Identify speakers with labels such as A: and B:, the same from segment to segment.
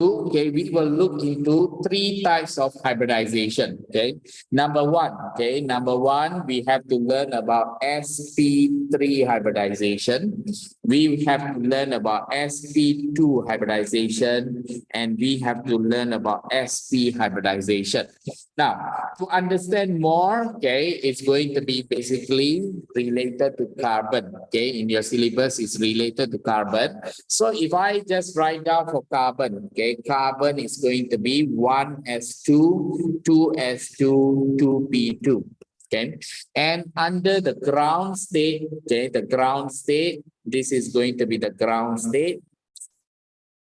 A: Okay, we will look into three types of hybridization. Okay, number one, we have to learn about sp3 hybridization. We have to learn about sp2 hybridization, and we have to learn about sp hybridization. Now, to understand more, okay, it's going to be basically related to carbon. Okay, in your syllabus, it's related to carbon. So if I just write down for carbon, okay, carbon is going to be 1s2, 2s2, 2p2. Okay, and under the ground state, okay, the ground state, this is going to be the ground state.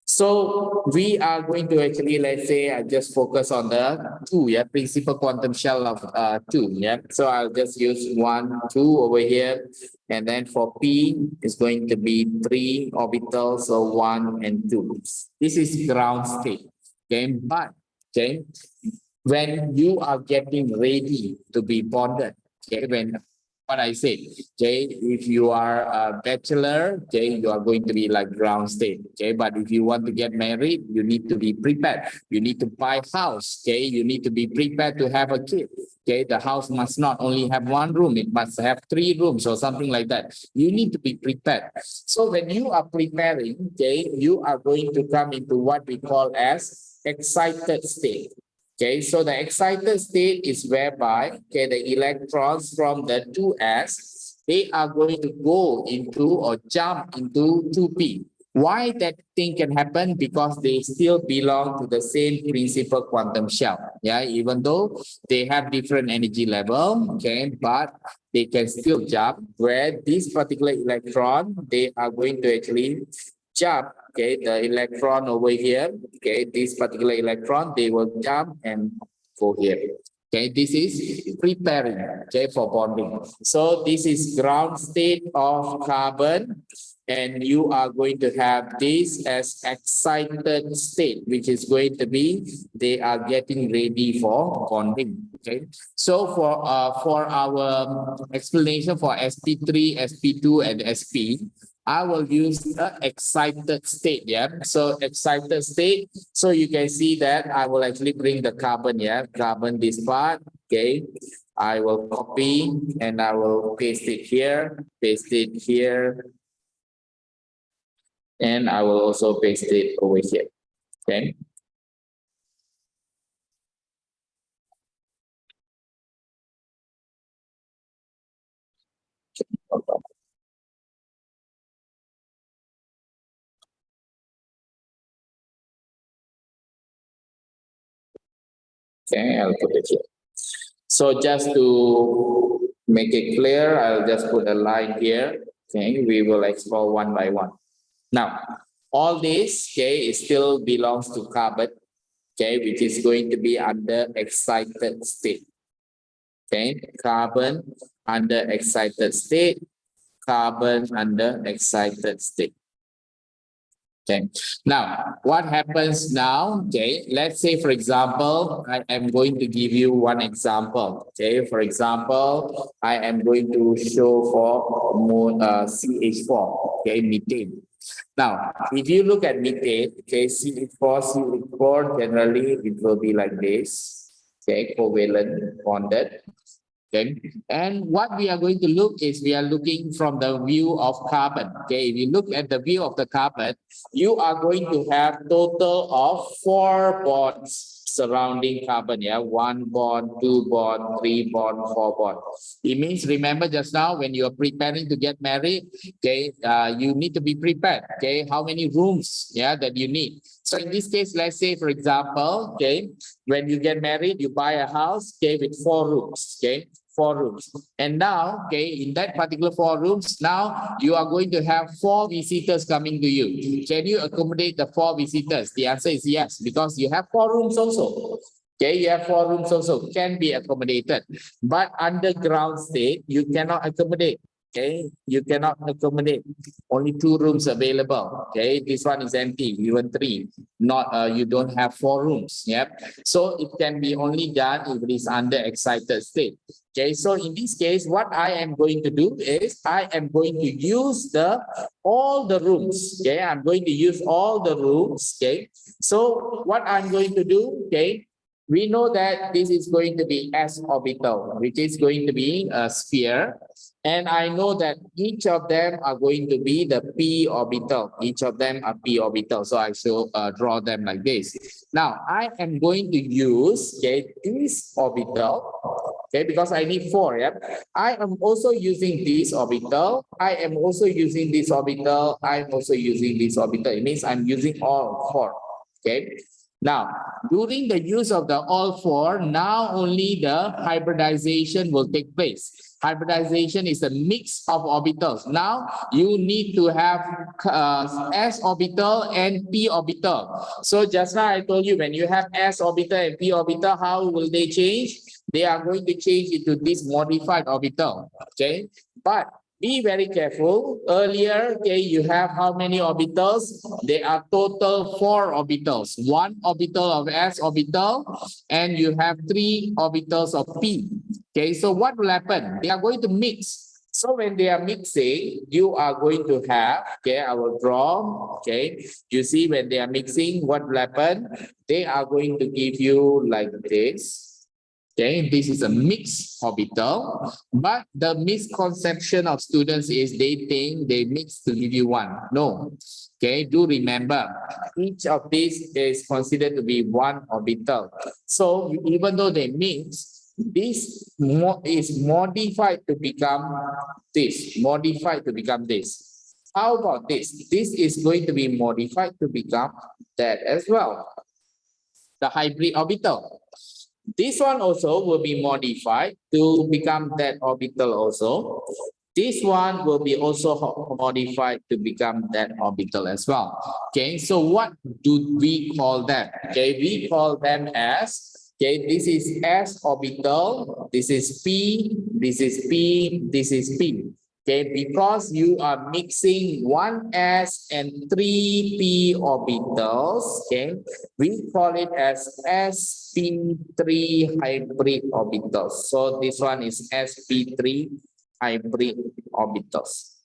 A: So we are going to actually, let's say, I just focus on the 2, yeah, principal quantum shell of 2, yeah. So I'll just use 1, 2 over here, and then for P is going to be 3 orbitals, so 1 and 2. This is ground state, okay. But okay, when you are getting ready to be bonded, okay, when what I said, okay, if you are a bachelor, okay, you are going to be like ground state, okay, but if you want to get married, you need to be prepared. You need to buy a house, okay, you need to be prepared to have a kid, okay. The house must not only have 1 room, it must have 3 rooms or something like that. You need to be prepared. So when you are preparing, okay, you are going to come into what we call as excited state. Okay, so the excited state is whereby, okay, the electrons from the 2s, they are going to go into or jump into 2p. Why that thing can happen? Because they still belong to the same principal quantum shell. Yeah, even though they have different energy level, okay, but they can still jump, where this particular electron, they are going to actually jump, okay, the electron over here, okay, this particular electron, they will jump and go here. Okay, this is preparing, okay, for bonding. So this is ground state of carbon, and you are going to have this as excited state, which is going to be, they are getting ready for bonding. Okay, so for our explanation for sp3, sp2, and sp, I will use the excited state, yeah. So excited state, so you can see that I will actually bring the carbon, yeah, carbon this part, okay. I will copy and I will paste it here, and I will also paste it over here, okay. Okay, I'll put it here. So just to make it clear, I'll just put a line here. Okay, we will explore one by one. Now, all this, okay, it still belongs to carbon, okay, which is going to be under excited state. Okay, carbon under excited state, carbon under excited state. Okay, now what happens now? Okay, let's say, for example, I am going to give you one example. Okay, for example, I am going to show for CH4, okay, methane. Now, if you look at methane, okay, CH4, generally it will be like this, okay, covalent bonded. Okay, and what we are going to look is, we are looking from the view of carbon. Okay, if you look at the view of the carbon, you are going to have total of 4 bonds surrounding carbon. Yeah, 1 bond, 2 bond, 3 bond, 4 bond. It means, remember just now when you are preparing to get married, okay, you need to be prepared. Okay, how many rooms, yeah, that you need. So in this case, let's say, for example, okay, when you get married, you buy a house, okay, with 4 rooms, okay, 4 rooms. And now, okay, in that particular 4 rooms, now you are going to have 4 visitors coming to you. Can you accommodate the 4 visitors? The answer is yes, because you have 4 rooms also. Okay, you have 4 rooms also, can be accommodated. But underground state, you cannot accommodate. Okay, you cannot accommodate only 2 rooms available. Okay, this one is empty, even 3. Not you don't have 4 rooms. Yep. So it can be only done if it is under excited state. Okay, so in this case, what I am going to do is I am going to use all the rooms. Okay, I'm going to use all the rooms. Okay, so what I'm going to do, okay, we know that this is going to be S orbital, which is going to be a sphere. And I know that each of them are going to be the p orbital. Each of them are p orbital. So I shall draw them like this. Now I am going to use, okay, this orbital. Okay, because I need 4. Yeah. I am also using this orbital. I am also using this orbital. I'm also using this orbital. It means I'm using all 4. Okay. Now, during the use of the all 4, now only the hybridization will take place. Hybridization is a mix of orbitals. Now, you need to have s orbital and p orbital. So just now I told you, when you have s orbital and p orbital, how will they change? They are going to change into this modified orbital. Okay, but be very careful. Earlier, okay, you have how many orbitals? They are total 4 orbitals. 1 orbital of s orbital, and you have 3 orbitals of p. Okay, so what will happen? They are going to mix. So when they are mixing, you are going to have, okay, I will draw, okay, you see when they are mixing, what will happen? They are going to give you like this. Okay, this is a mixed orbital, but the misconception of students is they think they mix to give you 1. No. Okay, do remember, each of these is considered to be 1 orbital. So even though they mix, this is modified to become this, modified to become this. How about this? This is going to be modified to become that as well, the hybrid orbital. This one also will be modified to become that orbital also. This one will be also modified to become that orbital as well. Okay, so what do we call them? Okay, we call them as, okay, this is S orbital, this is P, this is P, this is P. Okay, because you are mixing 1 S and 3 P orbitals, okay, we call it as Sp3 hybrid orbitals. So this one is Sp3 hybrid orbitals.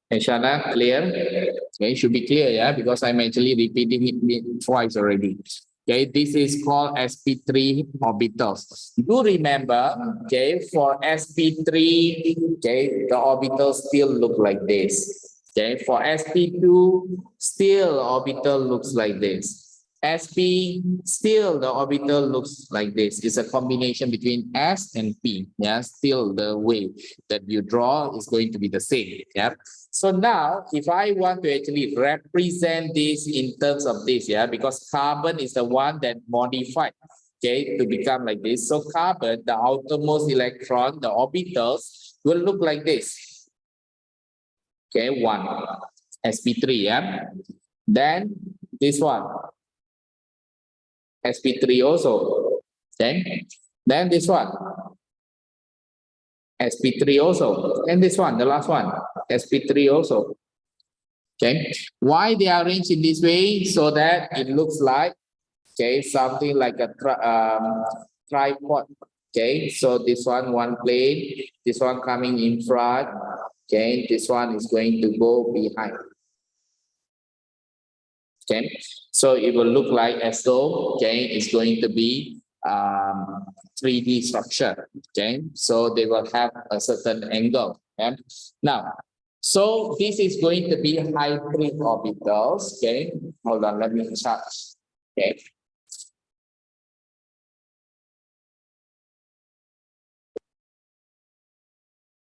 A: Okay, Shana, clear? Okay, it should be clear, yeah, because I'm actually repeating it twice already. Okay, this is called Sp3 orbitals. Do remember, okay, for Sp3, okay, the orbitals still look like this. Okay, for Sp2, still orbital looks like this. Sp, still the orbital looks like this. It's a combination between S and P. Yeah, still the way that you draw is going to be the same. Yeah. So now, if I want to actually represent this in terms of this, yeah, because carbon is the one that modified, okay, to become like this. So carbon, the outermost electron, the orbitals will look like this. Okay, 1, Sp3, yeah. Then this one, Sp3 also. Okay. Then this one, Sp3 also. And this one, the last one, Sp3 also. Okay, why they are arranged in this way? So that it looks like, okay, something like a tripod. Okay, so this one plane, this one coming in front. Okay, this one is going to go behind. Okay, so it will look like as though, okay, it's going to be 3D structure. Okay, so they will have a certain angle. Okay, now, so this is going to be hybrid orbitals. Okay, hold on, let me start. Okay.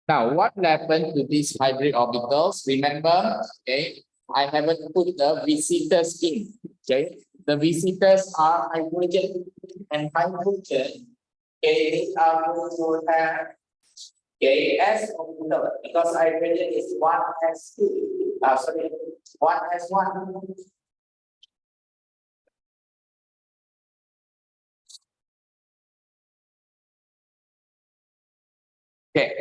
A: Now, what happened to these hybrid orbitals? Remember, okay, I haven't put the visitors in. Okay, the visitors are hydrogen and hydrogen. Okay, they are going to have, okay, S orbital because hydrogen is 1s2. Sorry, 1s1. Okay.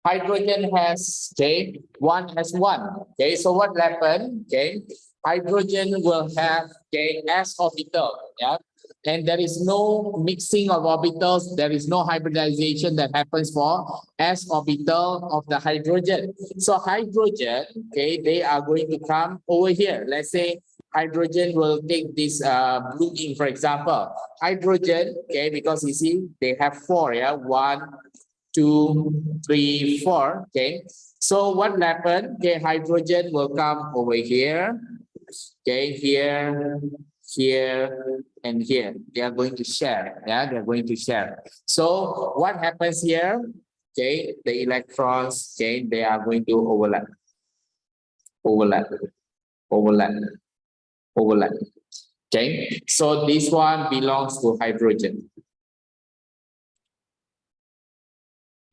A: Hydrogen has, okay, 1 as 1. Okay, so what happened? Okay, hydrogen will have, okay, s orbital. Yeah, and there is no mixing of orbitals. There is no hybridization that happens for s orbital of the hydrogen. So hydrogen, okay, they are going to come over here. Let's say hydrogen will take this blue ink, for example. Hydrogen, okay, because you see they have 4. Yeah, 1, 2, 3, 4. Okay, so what happened? Okay, hydrogen will come over here. Okay, here, here, and here. They are going to share. Yeah, they are going to share. So what happens here? Okay, the electrons, okay, they are going to overlap, overlap, overlap, overlap. Okay, so this one belongs to hydrogen.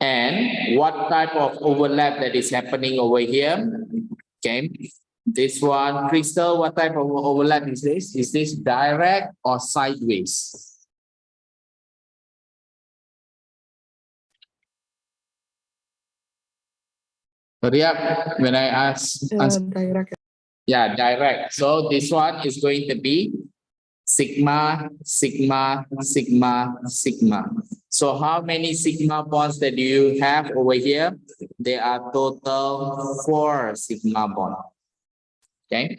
A: And what type of overlap that is happening over here? Okay, this one, Crystal, what type of overlap is this? Is this direct or sideways? Hurry up when I ask.
B: Direct.
A: Yeah, direct. So this one is going to be sigma, sigma, sigma, sigma. So how many sigma bonds that do you have over here? There are total 4 sigma bonds. Okay.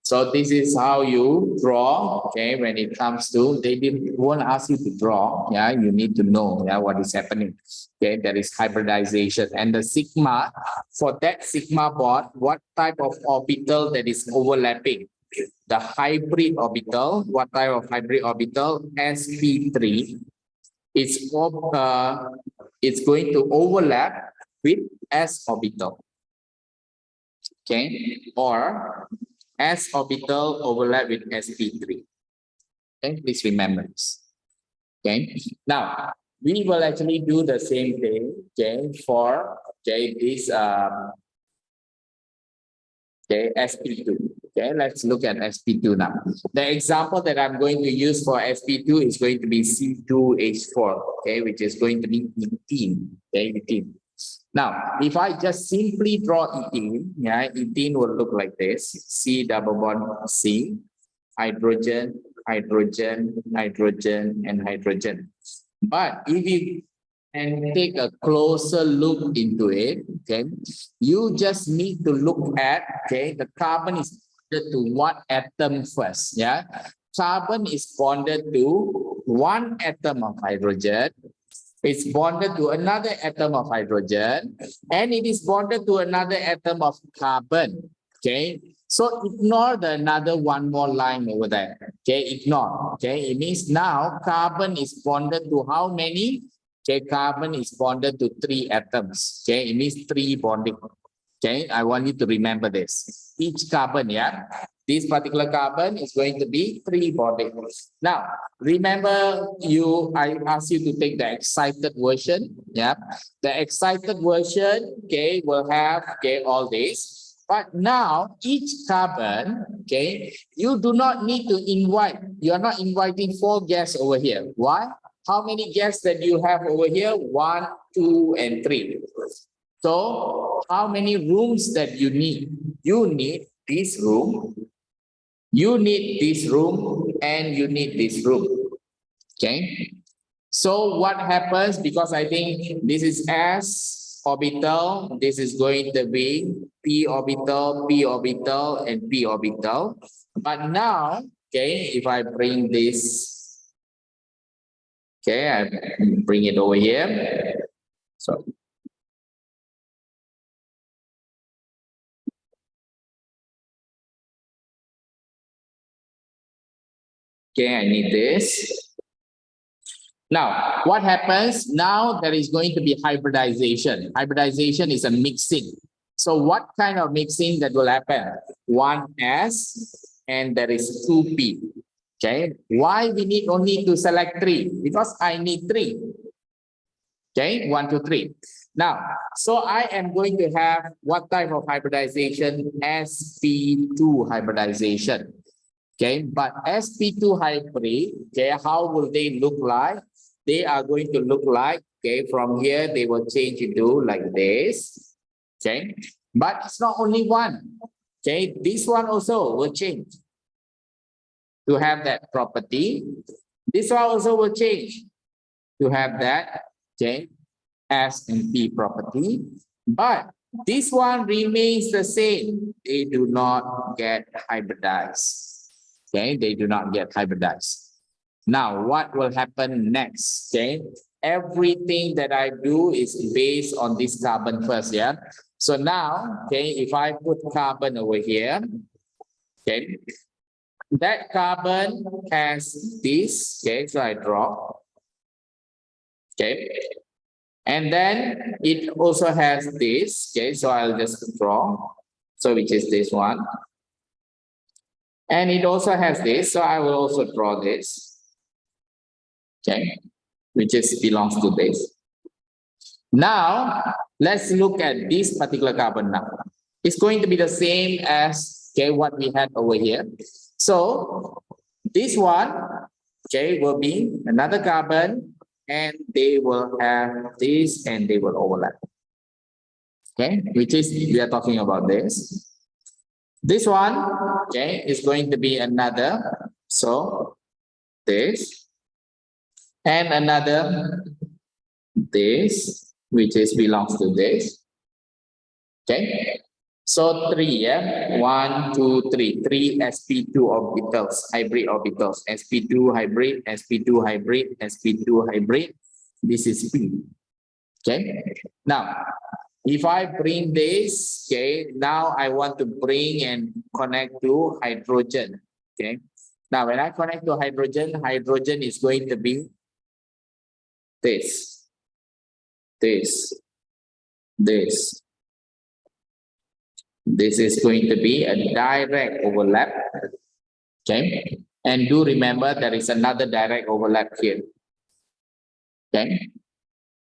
A: So this is how you draw. Okay, when it comes to, they won't ask you to draw. Yeah, you need to know, yeah, what is happening. Okay, there is hybridization, and the sigma, for that sigma bond, what type of orbital that is overlapping? The hybrid orbital. What type of hybrid orbital? Sp3. It's going to overlap with s orbital. Okay, or s orbital overlap with sp3. Okay, please remember this. Okay, now we will actually do the same thing. Okay, for, okay, this okay, sp2. Okay, let's look at sp2 now. The example that I'm going to use for sp2 is going to be C2H4. Okay, which is going to be ethene. Okay, ethene. Now, if I just simply draw ethene, yeah, ethene will look like this: C double bond C, hydrogen, hydrogen, hydrogen, and hydrogen. But if you and take a closer look into it, okay, you just need to look at, okay, the carbon is bonded to what atom first? Yeah, carbon is bonded to one atom of hydrogen. It's bonded to another atom of hydrogen, and it is bonded to another atom of carbon. Okay, so ignore the another one more line over there. Okay, ignore. Okay, it means now carbon is bonded to how many? Okay, carbon is bonded to 3 atoms. Okay, it means 3 bonding. Okay, I want you to remember this. Each carbon, yeah, this particular carbon is going to be 3 bonding. Now, remember I asked you to take the excited version. Yeah, the excited version, okay, will have, okay, all this. But now each carbon, okay, you do not need to invite. You are not inviting 4 guests over here. Why? How many guests that you have over here? 1, 2, and 3. So how many rooms that you need? You need this room, you need this room, and you need this room. Okay. So what happens, because I think this is s orbital, this is going to be p orbital, p orbital, and p orbital. But now, okay, if I bring this, okay, I bring it over here. So okay, I need this. Now, what happens? Now there is going to be hybridization. Hybridization is a mixing. So what kind of mixing that will happen? 1s and there is 2p. Okay. Why we need only to select 3? Because I need 3. Okay, 1, 2, 3. Now, so I am going to have what type of hybridization? Sp2 hybridization. Okay, but Sp2 hybrid, okay, how will they look like? they are going to look like, okay, from here, they will change into like this, okay? But it's not only one, okay? This one also will change to have that property. This one also will change to have that, okay, S and P property. But this one remains the same. They do not get hybridized. Okay, they do not get hybridized. Now, what will happen next? Okay, everything that I do is based on this carbon first. Yeah. So now, okay, if I put carbon over here, okay, that carbon has this. Okay, so I draw. Okay. And then it also has this, okay, so I'll just draw, so which is this one. And it also has this, so I will also draw this, okay, which is belongs to this. Now, let's look at this particular carbon now. It's going to be the same as, okay, what we had over here. So, this one, okay, will be another carbon, and they will have this and they will overlap. Okay, which is we are talking about this. This one, okay, is going to be another. So this and another this, which is belongs to this. Okay. So three, yeah, 1, 2, 3, 3 sp2 orbitals, hybrid orbitals, sp2 hybrid, sp2 hybrid, sp2 hybrid. This is P. Okay. Now, if I bring this, okay, now I want to bring and connect to hydrogen. Okay. Now, when I connect to hydrogen, hydrogen is going to be this, this, this. This is going to be a direct overlap. Okay. And do remember there is another direct overlap here. Okay.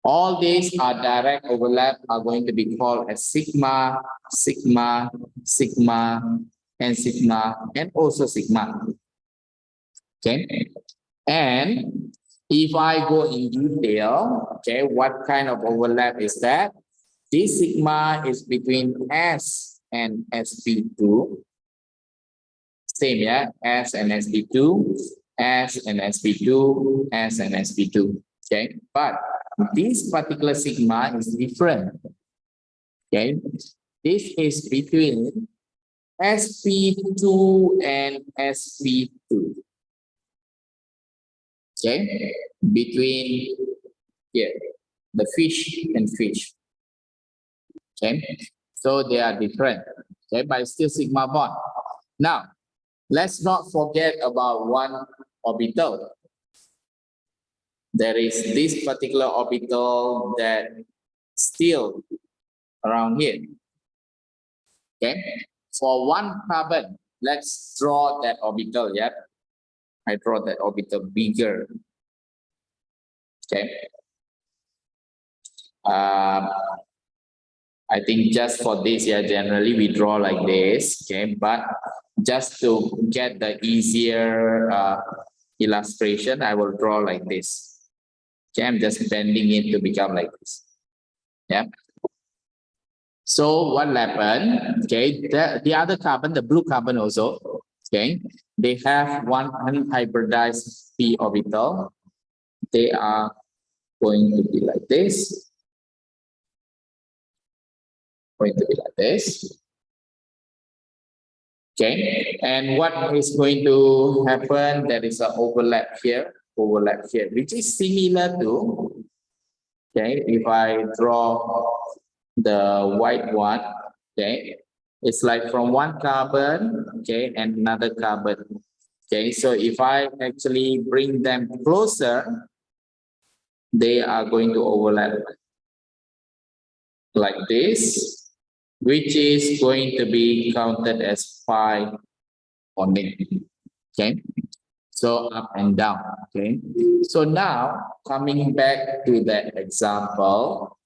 A: All these are direct overlap are going to be called as sigma, sigma, sigma, and sigma, and also sigma. Okay. And if I go in detail, okay, what kind of overlap is that? This sigma is between S and sp2. Same, yeah, S and sp2, S and sp2, S and sp2. Okay, but this particular sigma is different. Okay, this is between sp2 and sp2. Okay, between here, the fish and fish. Okay, so they are different. Okay, but it's still sigma bond. Now, let's not forget about one orbital. There is this particular orbital that still around here. Okay, for one carbon, let's draw that orbital. Yeah, I draw that orbital bigger. Okay. I think just for this, yeah, generally we draw like this. Okay, but just to get the easier illustration, I will draw like this. Okay, I'm just bending it to become like this. Yeah. So what happened? Okay, the other carbon, the blue carbon also, okay, they have one unhybridized p orbital. They are going to be like this. Going to be like this. Okay, and what is going to happen? There is an overlap here, which is similar to, okay, if I draw the white one, okay, it's like from one carbon, okay, and another carbon. Okay, so if I actually bring them closer, they are going to overlap like this, which is going to be counted as pi bonding. Okay, so up and down. Okay, so now coming back to that example,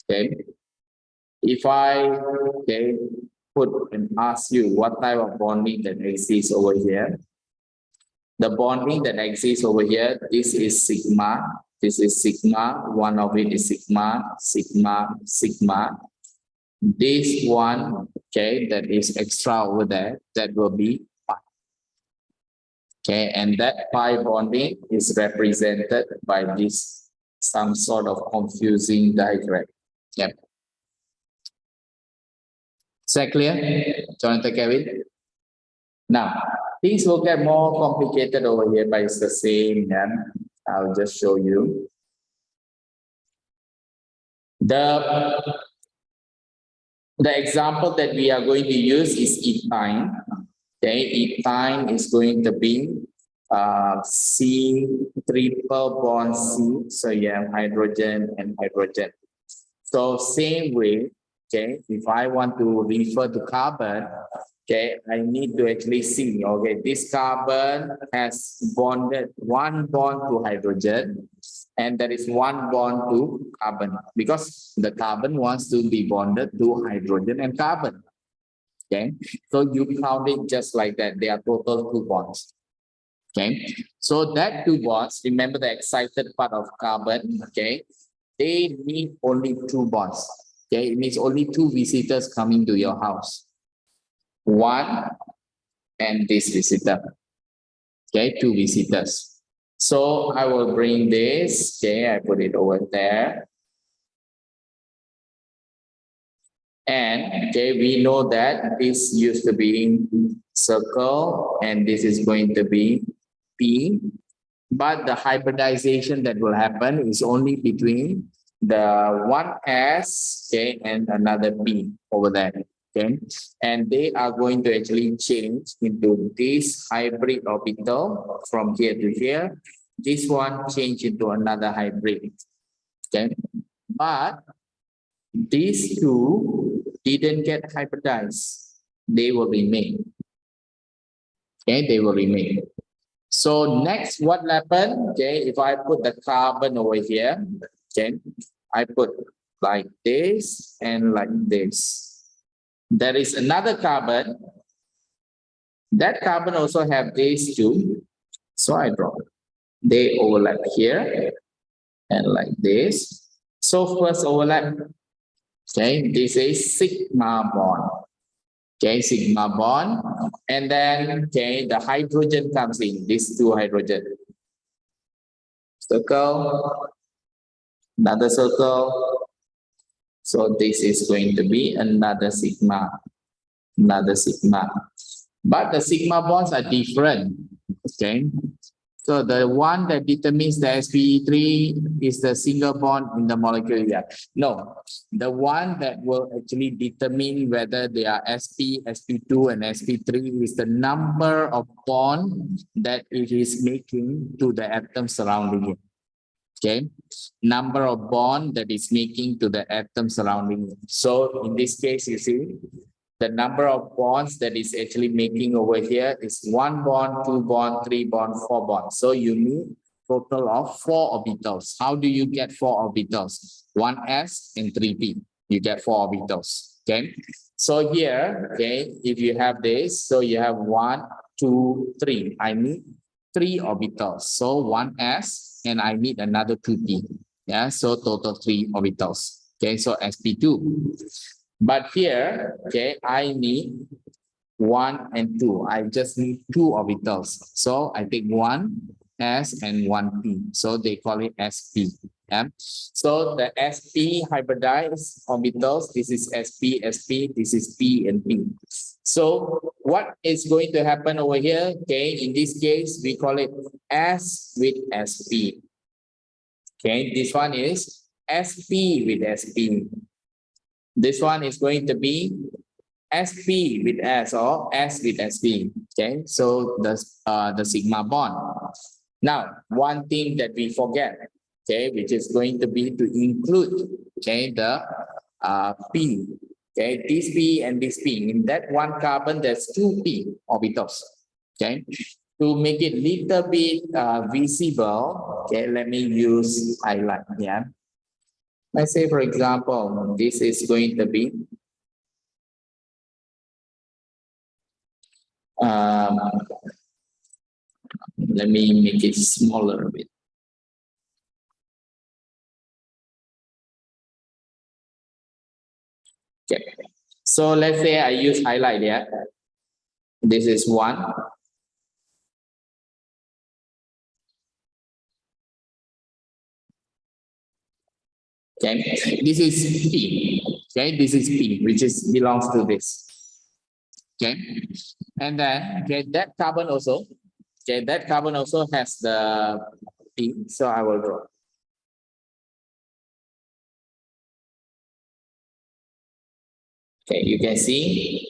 A: okay, if I put and ask you what type of bonding that exists over here, the bonding that exists over here, this is sigma, This is sigma. One of it is sigma, sigma, sigma. This one, okay, that is extra over there, that will be pi. Okay, and that pi bonding is represented by this some sort of confusing diagram. Yep. Is that clear, Jonathan, Kevin? Now, things will get more complicated over here, but it's the same. Yeah? I'll just show you. The example that we are going to use is ethine. Okay, ethine is going to be C triple bond C. So you have hydrogen and hydrogen. So same way, okay, if I want to refer to carbon, okay, I need to actually see, okay, this carbon has bonded one bond to hydrogen, and there is one bond to carbon, because the carbon wants to be bonded to hydrogen and carbon. Okay, so you count it just like that. They are total 2 bonds. Okay, so that 2 bonds, remember the excited part of carbon, okay, they need only 2 bonds. Okay, it means only 2 visitors coming to your house. One and this visitor. Okay, 2 visitors. So I will bring this. Okay, I put it over there. And okay, we know that this used to be circle and this is going to be P. But the hybridization that will happen is only between the one S, okay, and another P over there. Okay, and they are going to actually change into this hybrid orbital from here to here. This one change into another hybrid. Okay, but these two didn't get hybridized. They will remain. Okay, they will remain. So next, what happened? Okay, if I put the carbon over here, okay, I put like this and like this. There is another carbon. That carbon also have these two. So I draw. They overlap here and like this. So first overlap. Okay, this is sigma bond. Okay, sigma bond. And then, okay, the hydrogen comes in, these 2 hydrogen. Circle, another circle. So this is going to be another sigma. But the sigma bonds are different. Okay. So the one that determines the sp3 is the single bond in the molecule. Yeah. No, the one that will actually determine whether they are sp, sp2, and sp3 is the number of bond that it is making to the atom surrounding it. Okay, number of bond that is making to the atom surrounding it. So in this case, you see, the number of bonds that is actually making over here is 1 bond, 2 bond, 3 bond, 4 bonds. So you need total of 4 orbitals. How do you get 4 orbitals? 1s and 3p. You get 4 orbitals. Okay. So here, okay, if you have this, so you have 1, 2, 3. I need 3 orbitals. So 1s and I need another 2p. Yeah. So total 3 orbitals. Okay. So sp2. But here, okay, I need 1 and 2. I just need 2 orbitals. So I take 1s and 1p. So they call it sp. Yeah. So the sp hybridized orbitals, this is sp, sp, this is p and p. So what is going to happen over here? Okay, in this case, we call it s with sp. Okay, this one is sp with sp. This one is going to be sp with s or s with sp. Okay, so the sigma bond. Now, one thing that we forget, okay, which is going to be to include, okay, the p. Okay, this p and this p. In that one carbon, there's 2p orbitals. Okay, to make it little bit visible, okay, let me use highlight here. Let's say, for example, this is going to be let me make it smaller a bit. So let's say I use highlight here. This is 1. Okay, this is P. Okay, this is P, which is belongs to this. Okay, and then okay, that carbon also. Okay, that carbon also has the P. So I will draw. Okay, you can see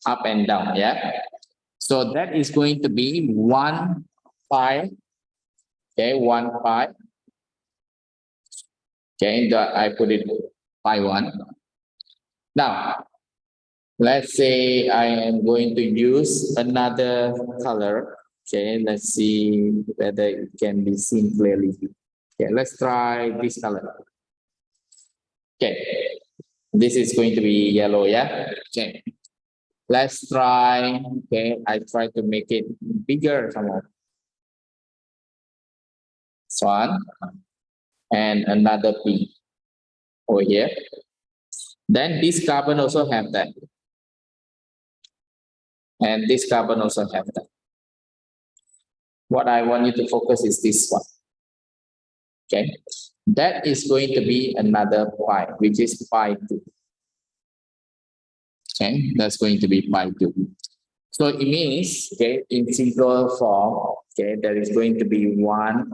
A: up and down. Yeah. So that is going to be 1 pi. Okay, 1 pi. Okay, I put it pi 1. Now, let's say I am going to use another color. Okay, let's see whether it can be seen clearly. Okay, let's try this color. Okay, this is going to be yellow, yeah? Okay, let's try. Okay, I try to make it bigger some more. This one and another P over here. Then this carbon also have that. And this carbon also have that. What I want you to focus is this one. Okay, that is going to be another pi, which is pi 2. Okay, that's going to be pi 2. So it means, okay, in simple form, okay, there is going to be 1,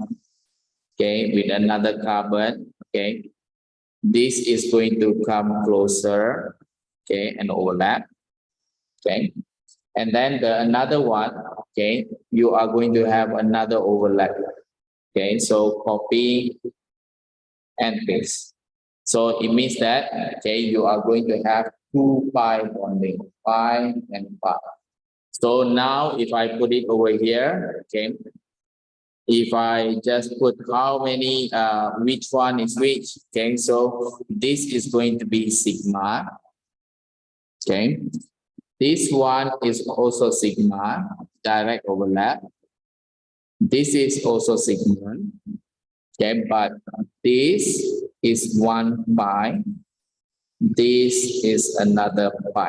A: okay, with another carbon, okay. This is going to come closer, okay, and overlap, okay. And then another one, okay, you are going to have another overlap. Okay, so copy and paste. So it means that, okay, you are going to have 2 pi bonding, pi and pi. So now if I put it over here, okay, if I just put how many, which one is which, okay, so this is going to be sigma, okay. This one is also sigma, direct overlap. This is also sigma, okay, but this is 1 pi. This is another pi.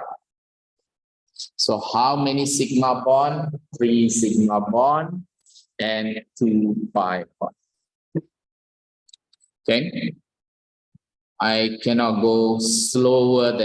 A: So how many sigma bond? 3 sigma bond and 2 pi bond. Okay. I cannot go slower than